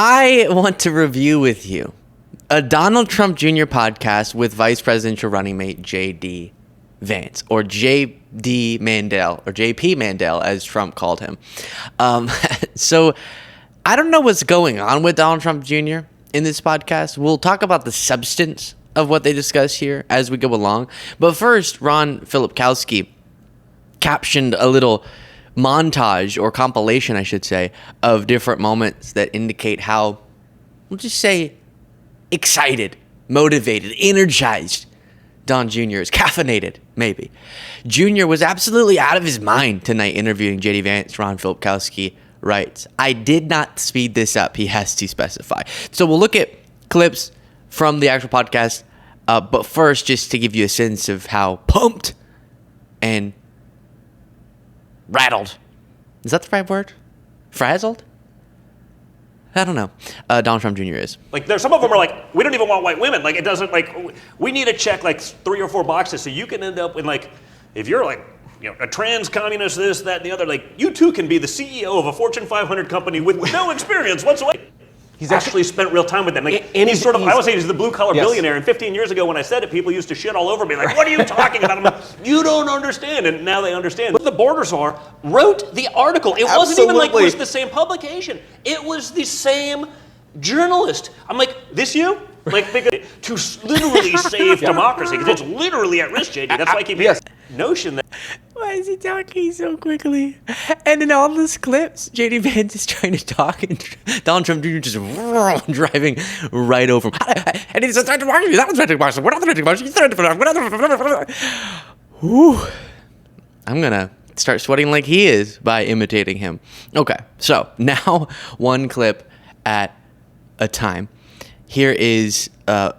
I want to review with you a Donald Trump Jr. podcast with Vice Presidential running mate J.D. Vance, or J.D. Mandel, or J.P. Mandel, as Trump called him. So I don't know what's going on with Donald Trump Jr. in this podcast. We'll talk about the substance of what they discuss here as we go along. But first, Ron Filipkowski captioned a little montage, or compilation, I should say, of different moments that indicate how, we'll just say, excited, motivated, energized Don Jr. is. Caffeinated, maybe. Jr. was absolutely out of his mind tonight interviewing J.D. Vance. Ron Filipkowski writes, I did not speed this up, he has to specify. So we'll look at clips from the actual podcast, but first, just to give you a sense of how pumped and rattled, is that the right word? Frazzled? I don't know. Donald Trump Jr. is. Like, there's some of them are like, we don't even want white women. Like, it doesn't, like, we need to check like 3 or 4 boxes so you can end up with, like, if you're like, you know, a trans communist, this, that, and the other, like, you too can be the CEO of a Fortune 500 company with no experience whatsoever. He's actually spent real time with them. Like, and he's sort of, I would say he's the blue-collar billionaire. And 15 years ago when I said it, people used to shit all over me. Like, what are you talking about? I'm like, you don't understand. And now they understand. What the borders are, wrote the article. It wasn't even like it was the same publication. It was the same journalist. I'm like, this you? Like, because to literally save democracy, because it's literally at risk, JD. That's why I keep the notion that. Why is he talking so quickly? And in all these clips, J.D. Vance is trying to talk, and Donald Trump Jr. just driving right over him. And he says, that was democracy. We're not the democracy. Whew. I'm going to start sweating like he is by imitating him. Okay, so now one clip at a time. Here is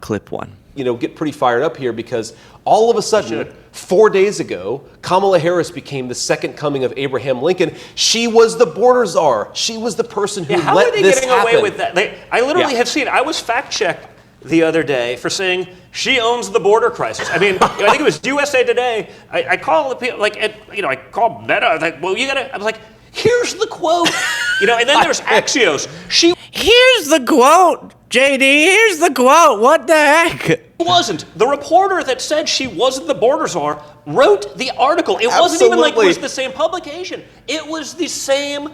clip 1. You know, get pretty fired up here because all of a sudden, 4 days ago, Kamala Harris became the second coming of Abraham Lincoln. She was the border czar. She was the person who let this happen. How are they getting away with that? I literally have seen, I was fact-checked the other day for saying she owns the border crisis. I mean, I think it was USA Today. I call the people, like, I call Meta. I was like, well, I was like, here's the quote. And then there's Axios. Here's the quote, JD. Here's the quote. What the heck? Wasn't. The reporter that said she wasn't the border czar wrote the article. It wasn't even like it was the same publication. It was the same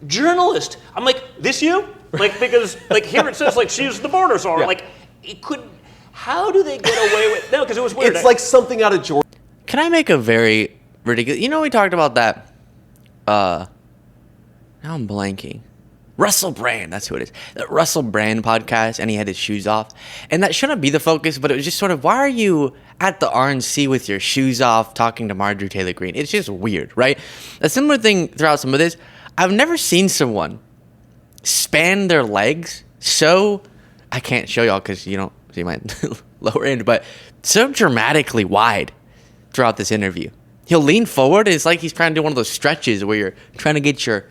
journalist. I'm like, this you? Like, because like here it says like she's the border czar. Yeah. Like, it could. How do they get away with? No, because it was weird. It's like something out of Georgia. Can I make a very ridiculous? We talked about that. Now I'm blanking. Russell Brand, that's who it is. The Russell Brand podcast, and he had his shoes off. And that shouldn't be the focus, but it was just sort of, why are you at the RNC with your shoes off talking to Marjorie Taylor Greene? It's just weird, right? A similar thing throughout some of this, I've never seen someone span their legs so, I can't show y'all because you don't see my lower end, but so dramatically wide throughout this interview. He'll lean forward, and it's like he's trying to do one of those stretches where you're trying to get your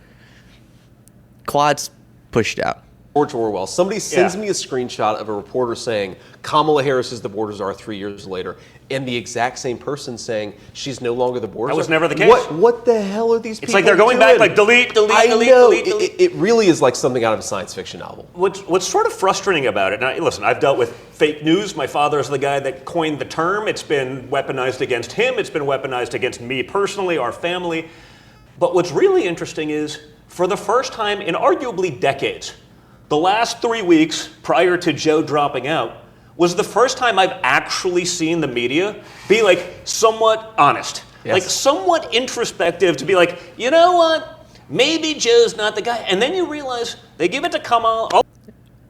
quads pushed out. George Orwell. Somebody sends me a screenshot of a reporter saying Kamala Harris is the border czar 3 years later, and the exact same person saying she's no longer the border czar. That was never the case. What the hell are these people doing? It's like they're going back, like delete. I know. It really is like something out of a science fiction novel. What's sort of frustrating about it, now listen, I've dealt with fake news. My father is the guy that coined the term. It's been weaponized against him. It's been weaponized against me personally, our family. But what's really interesting is, for the first time in arguably decades, the last 3 weeks prior to Joe dropping out was the first time I've actually seen the media be like somewhat honest, like somewhat introspective, to be like, you know what, maybe Joe's not the guy. And then you realize they give it to Kamala.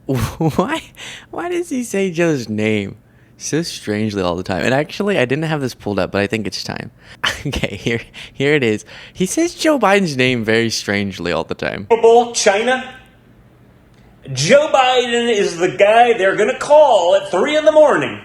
Why does he say Joe's name so strangely all the time? And actually, I didn't have this pulled up, but I think it's time. Okay, here it is. He says Joe Biden's name very strangely all the time. China. Joe Biden is the guy they're going to call at 3 in the morning.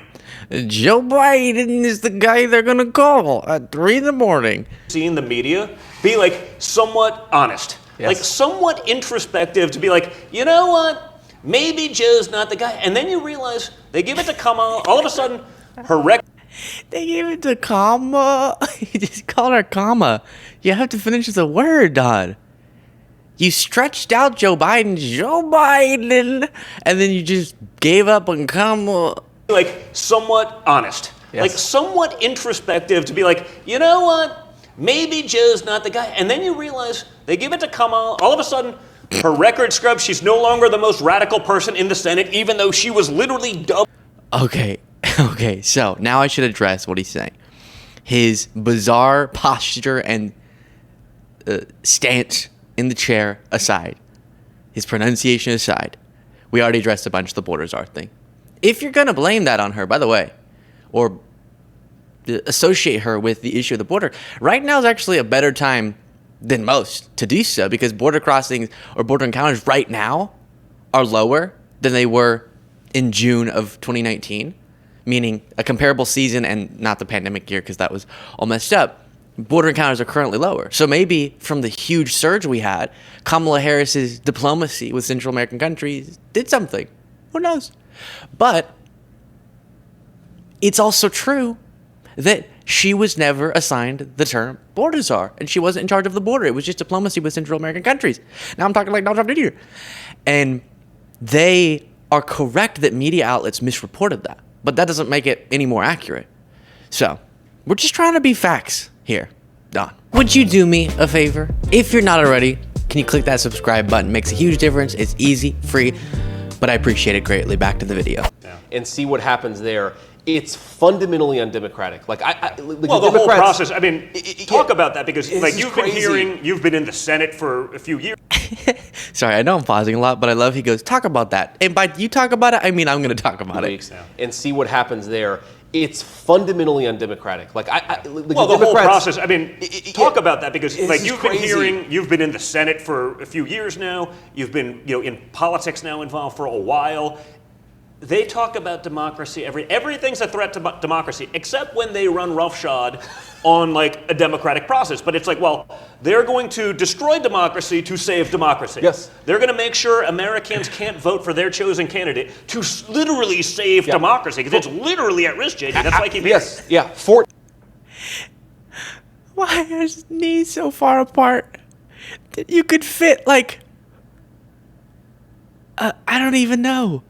Joe Biden is the guy they're going to call at 3 in the morning. Seeing the media be like somewhat honest, like somewhat introspective, to be like, you know what, maybe Joe's not the guy. And then you realize they give it to Kamala. All of a sudden, her record. They gave it to Kama. You just called her Kama. You have to finish the word, Don. You stretched out Joe Biden, and then you just gave up on Kamala. Like somewhat honest, like somewhat introspective to be like, you know what? Maybe Joe's not the guy. And then you realize they give it to Kamala. All of a sudden, her record scrubs. She's no longer the most radical person in the Senate, even though she was literally dubbed. Okay. So now I should address what he's saying. His bizarre posture and stance in the chair aside, his pronunciation aside, we already addressed a bunch of the border czar thing. If you're going to blame that on her, by the way, or associate her with the issue of the border, right now is actually a better time than most to do so, because border crossings or border encounters right now are lower than they were in June of 2019, meaning a comparable season and not the pandemic year because that was all messed up. Border encounters are currently lower. So maybe from the huge surge we had, Kamala Harris's diplomacy with Central American countries did something. Who knows? But it's also true that she was never assigned the term border czar, and she wasn't in charge of the border. It was just diplomacy with Central American countries. Now I'm talking like Donald Trump did here. And they are correct that media outlets misreported that, but that doesn't make it any more accurate. So we're just trying to be facts here. Don, would you do me a favor? If you're not already, can you click that subscribe button? It makes a huge difference. It's easy, free, but I appreciate it greatly. Back to the video. And see what happens there. It's fundamentally undemocratic. Like well, the whole process. I mean, talk about that, because like you've crazy. been hearing, you've been in the Senate for a few years. Sorry, I know I'm pausing a lot, but I love he goes, talk about that. And by you talk about it, I mean I'm going to talk about it. And see what happens there. It's fundamentally undemocratic. Like well, the whole process. I mean, talk about that, because like you've been crazy. hearing, you've been in the Senate for a few years now. You've been, in politics now involved for a while. They talk about democracy. Everything's a threat to democracy, except when they run roughshod on like a democratic process. But it's like, well, they're going to destroy democracy to save democracy. Yes. They're going to make sure Americans can't vote for their chosen candidate to literally save democracy, because it's literally at risk, JD. That's why I keep hearing. Yes. Yeah. Why are his knees so far apart that you could fit like, I don't even know,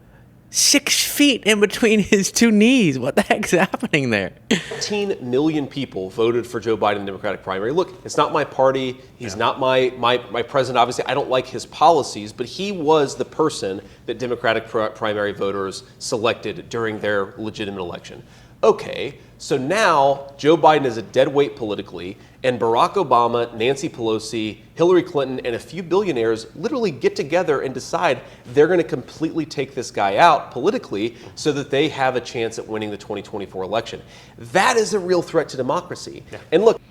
6 feet in between his two knees? What the heck's happening there? 14 million people voted for Joe Biden in the Democratic primary. Look, it's not my party. He's not my president. Obviously, I don't like his policies, but he was the person that Democratic primary voters selected during their legitimate election. Okay, so now Joe Biden is a dead weight politically, and Barack Obama, Nancy Pelosi, Hillary Clinton, and a few billionaires literally get together and decide they're going to completely take this guy out politically so that they have a chance at winning the 2024 election. That is a real threat to democracy. Yeah. And look,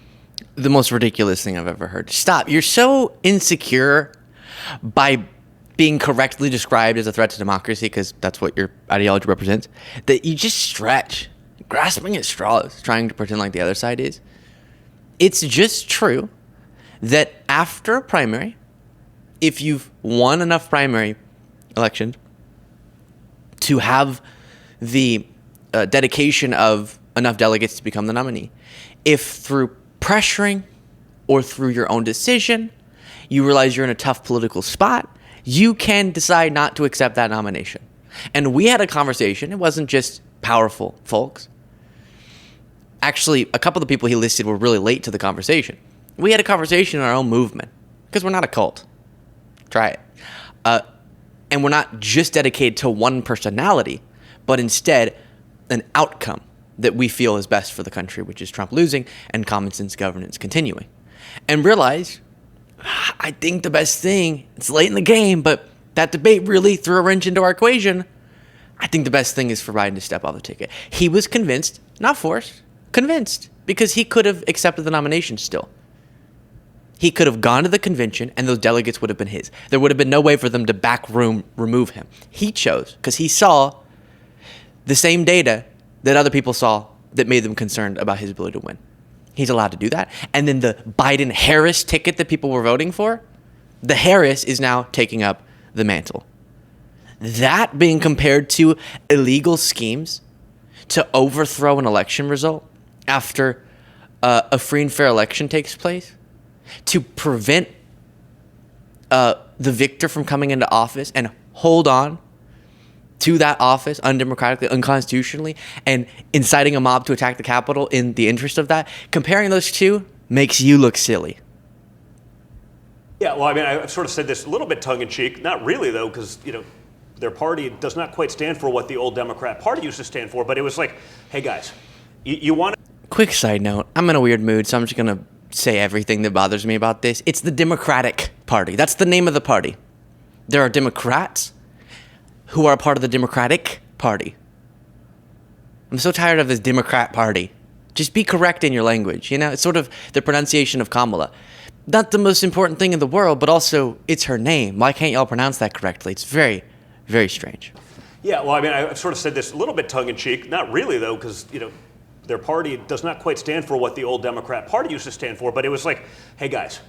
the most ridiculous thing I've ever heard. Stop. You're so insecure by being correctly described as a threat to democracy, because that's what your ideology represents, that you just stretch, grasping at straws, trying to pretend like the other side is. It's just true that after a primary, if you've won enough primary elections to have the dedication of enough delegates to become the nominee, if through pressuring or through your own decision, you realize you're in a tough political spot, you can decide not to accept that nomination. And we had a conversation. It wasn't just powerful folks. Actually, a couple of the people he listed were really late to the conversation. We had a conversation in our own movement, because we're not a cult. Try it. And we're not just dedicated to one personality, but instead an outcome that we feel is best for the country, which is Trump losing and common sense governance continuing. And realize, I think the best thing, it's late in the game, but that debate really threw a wrench into our equation. I think the best thing is for Biden to step off the ticket. He was convinced, not forced, convinced, because he could have accepted the nomination still. He could have gone to the convention and those delegates would have been his. There would have been no way for them to backroom remove him. He chose, because he saw the same data that other people saw that made them concerned about his ability to win. He's allowed to do that. And then the Biden-Harris ticket that people were voting for, the Harris is now taking up the mantle. That being compared to illegal schemes to overthrow an election result after a free and fair election takes place, to prevent the victor from coming into office and hold on to that office undemocratically, unconstitutionally, and inciting a mob to attack the Capitol in the interest of that, comparing those two makes you look silly. Yeah, well, I mean, I've sort of said this a little bit tongue-in-cheek. Not really, though, because, their party does not quite stand for what the old Democrat Party used to stand for. But it was like, hey, guys, you want to... Quick side note. I'm in a weird mood, so I'm just going to say everything that bothers me about this. It's the Democratic Party. That's the name of the party. There are Democrats who are a part of the Democratic Party. I'm so tired of this Democrat Party. Just be correct in your language, It's sort of the pronunciation of Kamala. Not the most important thing in the world, but also it's her name. Why can't y'all pronounce that correctly? It's very, very strange. Yeah, well, I mean, I've sort of said this a little bit tongue-in-cheek. Not really, though, because, their party does not quite stand for what the old Democrat Party used to stand for. But it was like, hey, guys,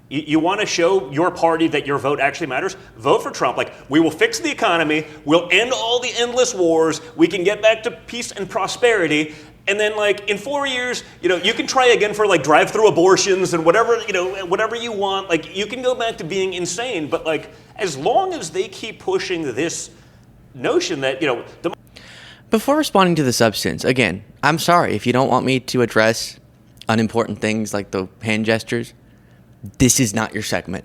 you want to show your party that your vote actually matters? Vote for Trump. Like, we will fix the economy. We'll end all the endless wars. We can get back to peace and prosperity. And then, in 4 years, you can try again for, drive-through abortions and whatever, whatever you want. You can go back to being insane. But, as long as they keep pushing this notion that, Before responding to the substance, again, I'm sorry if you don't want me to address unimportant things like the hand gestures. This is not your segment.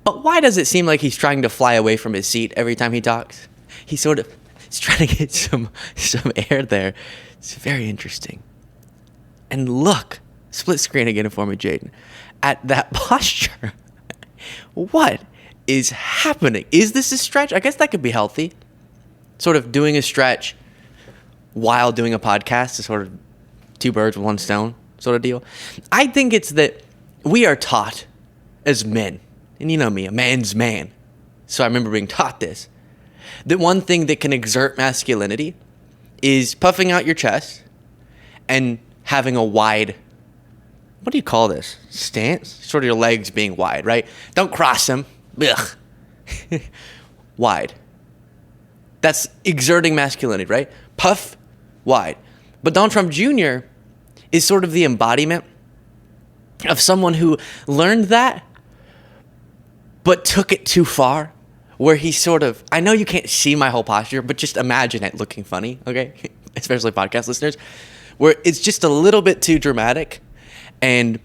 But why does it seem like he's trying to fly away from his seat every time he talks? He's trying to get some air there. It's very interesting. And look, split screen again for me, Jaden, at that posture. What is happening? Is this a stretch? I guess that could be healthy. Sort of doing a stretch while doing a podcast is sort of two birds with one stone sort of deal. I think it's that we are taught as men, and you know me, a man's man. So I remember being taught this, that one thing that can exert masculinity is puffing out your chest and having a wide, what do you call this? Stance? Sort of your legs being wide, right? Don't cross them. Ugh. Wide. That's exerting masculinity, right? Puff wide. But Donald Trump Jr. is sort of the embodiment of someone who learned that, but took it too far, where he sort of, I know you can't see my whole posture, but just imagine it looking funny, okay? Especially podcast listeners, where it's just a little bit too dramatic, and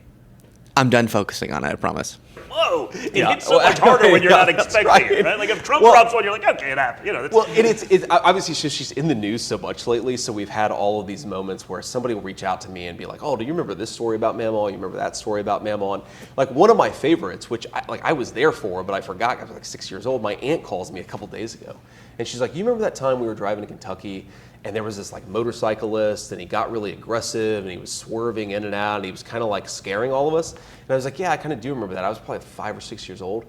I'm done focusing on it, I promise. Whoa! It hits so much harder when you're not expecting it, right? If Trump drops one, you're like, okay, it happened. It's obviously she's in the news so much lately, so we've had all of these moments where somebody will reach out to me and be like, oh, do you remember this story about Mamaw? You remember that story about Mamaw? And one of my favorites, which I was there for, but I forgot, I was 6 years old, my aunt calls me a couple days ago, and she's like, you remember that time we were driving to Kentucky, and there was this motorcyclist, and he got really aggressive, and he was swerving in and out, and he was kind of scaring all of us. And I was like, yeah, I kind of do remember that. I was probably 5 or 6 years old.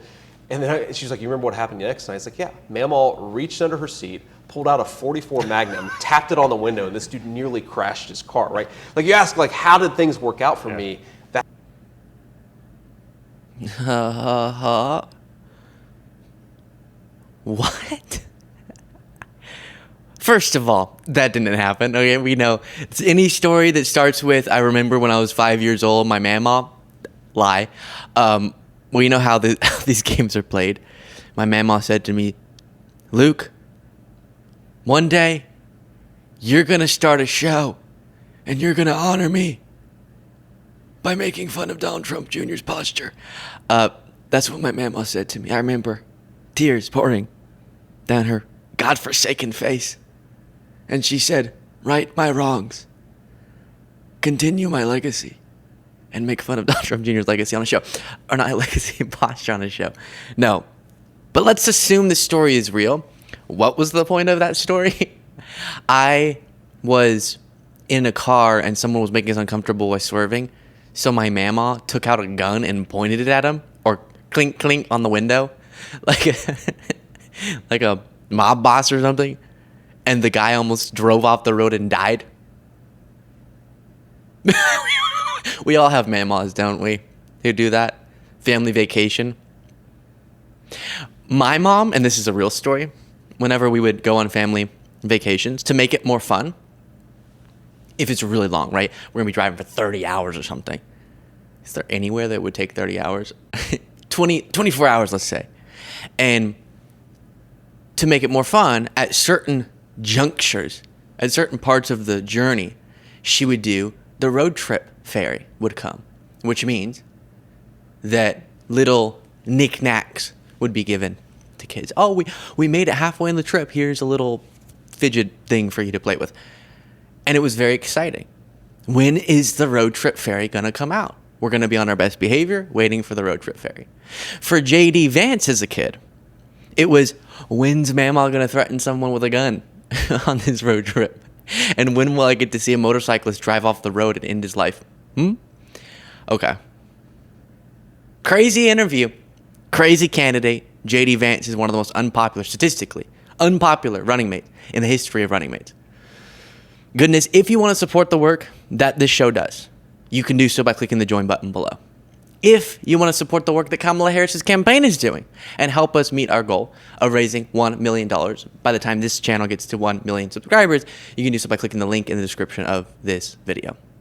And then she was like, you remember what happened next? And I was like, yeah. Mamaw reached under her seat, pulled out a .44 Magnum, tapped it on the window, and this dude nearly crashed his car, right? You ask, how did things work out for me? That What? First of all, that didn't happen. Okay, we know. It's any story that starts with, I remember when I was 5 years old, my mamaw, lie. Well, you know how these games are played. My mamaw said to me, Luke, one day, you're going to start a show, and you're going to honor me by making fun of Donald Trump Jr.'s posture. That's what my mamaw said to me. I remember tears pouring down her godforsaken face. And she said, right my wrongs, continue my legacy, and make fun of Donald Trump Jr.'s legacy on a show. Or not legacy, posture on a show. No. But let's assume the story is real. What was the point of that story? I was in a car and someone was making us uncomfortable by swerving. So my mamaw took out a gun and pointed it at him, or clink, clink on the window, like a mob boss or something. And the guy almost drove off the road and died. We all have mamaws, don't we? Who do that? Family vacation. My mom, and this is a real story, whenever we would go on family vacations, to make it more fun, if it's really long, right? We're going to be driving for 30 hours or something. Is there anywhere that would take 30 hours? 24 hours, let's say. And to make it more fun, at certain junctures, at certain parts of the journey, she would do the road trip fairy would come, which means that little knickknacks would be given to kids. Oh, we made it halfway in the trip. Here's a little fidget thing for you to play with. And it was very exciting. When is the road trip fairy going to come out? We're going to be on our best behavior, waiting for the road trip fairy. For J.D. Vance as a kid, it was, when's Mamaw going to threaten someone with a gun on this road trip? And when will I get to see a motorcyclist drive off the road and end his life? Okay. Crazy interview. Crazy candidate. J.D. Vance is one of the most statistically unpopular running mates in the history of running mates. Goodness, if you want to support the work that this show does, you can do so by clicking the join button below. If you want to support the work that Kamala Harris's campaign is doing and help us meet our goal of raising $1 million by the time this channel gets to 1 million subscribers, you can do so by clicking the link in the description of this video.